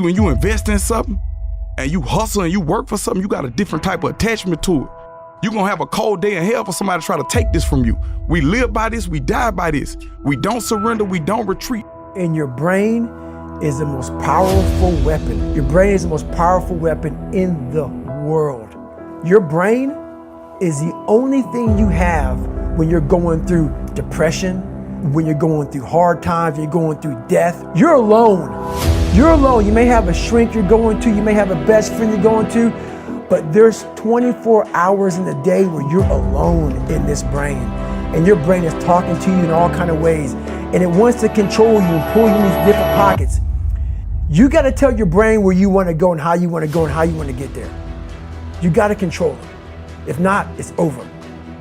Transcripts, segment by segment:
When you invest in something and you hustle and you work for something, you got a different type of attachment to it. You're going to have a cold day in hell for somebody to try to take this from you. We live by this, we die by this. We don't surrender, we don't retreat. And your brain is the most powerful weapon. Your brain is the most powerful weapon in the world. Your brain is the only thing you have when you're going through depression, when you're going through hard times, when you're going through death. You're alone. You're alone. You may have a shrink you're going to, you may have a best friend you're going to, but there's 24 hours in the day where you're alone in this brain. And your brain is talking to you in all kinds of ways. And it wants to control you and pull you in these different pockets. You got to tell your brain where you want to go and how you want to go and how you want to get there. You got to control it. If not, it's over.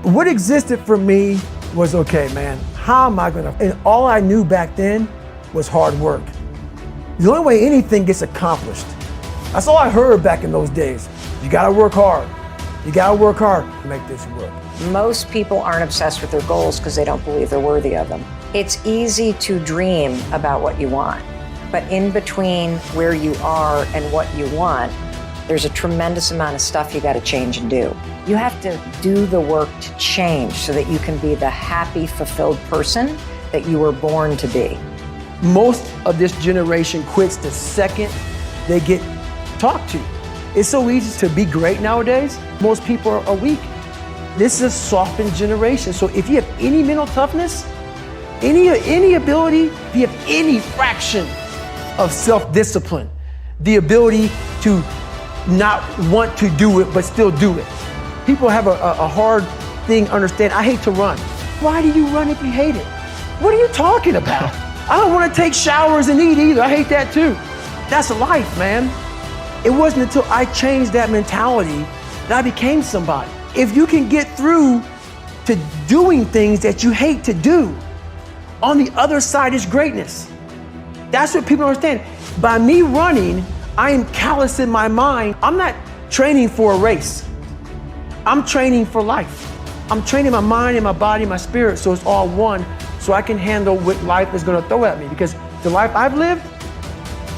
What existed for me was, okay, man, how am I going to? And all I knew back then was hard work. The only way anything gets accomplished. That's all I heard back in those days. You gotta work hard. You gotta work hard to make this work. Most people aren't obsessed with their goals because they don't believe they're worthy of them. It's easy to dream about what you want, but in between where you are and what you want, there's a tremendous amount of stuff you gotta change and do. You have to do the work to change so that you can be the happy, fulfilled person that you were born to be. Most of this generation quits the second they get talked to. It's so easy to be great nowadays. Most people are weak. This is a softened generation. So if you have any mental toughness, any ability, if you have any fraction of self-discipline, the ability to not want to do it but still do it. People have a hard thing understand. I hate to run. Why do you run if you hate it? What are you talking about? I don't want to take showers and eat either. I hate that too. That's life, man. It wasn't until I changed that mentality that I became somebody. If you can get through to doing things that you hate to do, on the other side is greatness. That's what people don't understand. By me running, I am callous in my mind. I'm not training for a race. I'm training for life. I'm training my mind and my body and my spirit so it's all one, so I can handle what life is going to throw at me. Because the life I've lived,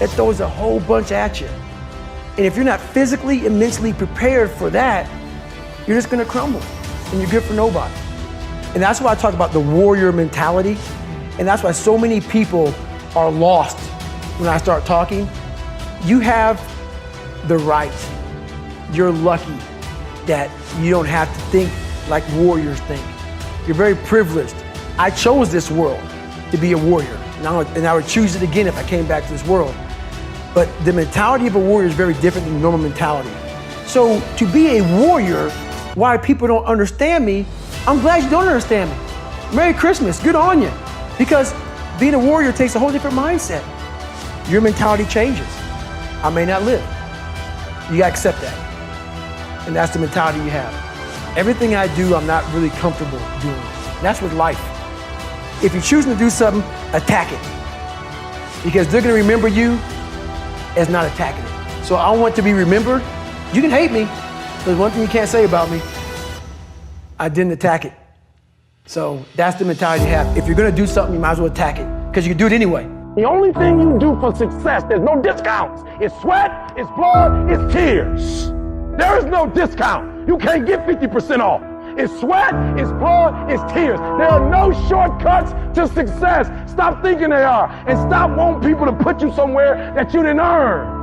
it throws a whole bunch at you. And if you're not physically and mentally prepared for that, you're just going to crumble and you're good for nobody. And that's why I talk about the warrior mentality. And that's why so many people are lost when I start talking. You have the right. You're lucky that you don't have to think like warriors think. You're very privileged. I chose this world to be a warrior, and I would choose it again if I came back to this world. But the mentality of a warrior is very different than the normal mentality. So to be a warrior, why people don't understand me, I'm glad you don't understand me. Merry Christmas, good on you. Because being a warrior takes a whole different mindset. Your mentality changes. I may not live. You gotta accept that. And that's the mentality you have. Everything I do, I'm not really comfortable doing. And that's with life. If you're choosing to do something, attack it. Because they're gonna remember you as not attacking it. So I want to be remembered. You can hate me. There's one thing you can't say about me. I didn't attack it. So that's the mentality you have. If you're gonna do something, you might as well attack it, because you can do it anyway. The only thing you do for success, there's no discounts. It's sweat, it's blood, it's tears. There is no discount. You can't get 50% off. It's sweat, it's blood, it's tears. There are no shortcuts to success. Stop thinking they are, and stop wanting people to put you somewhere that you didn't earn.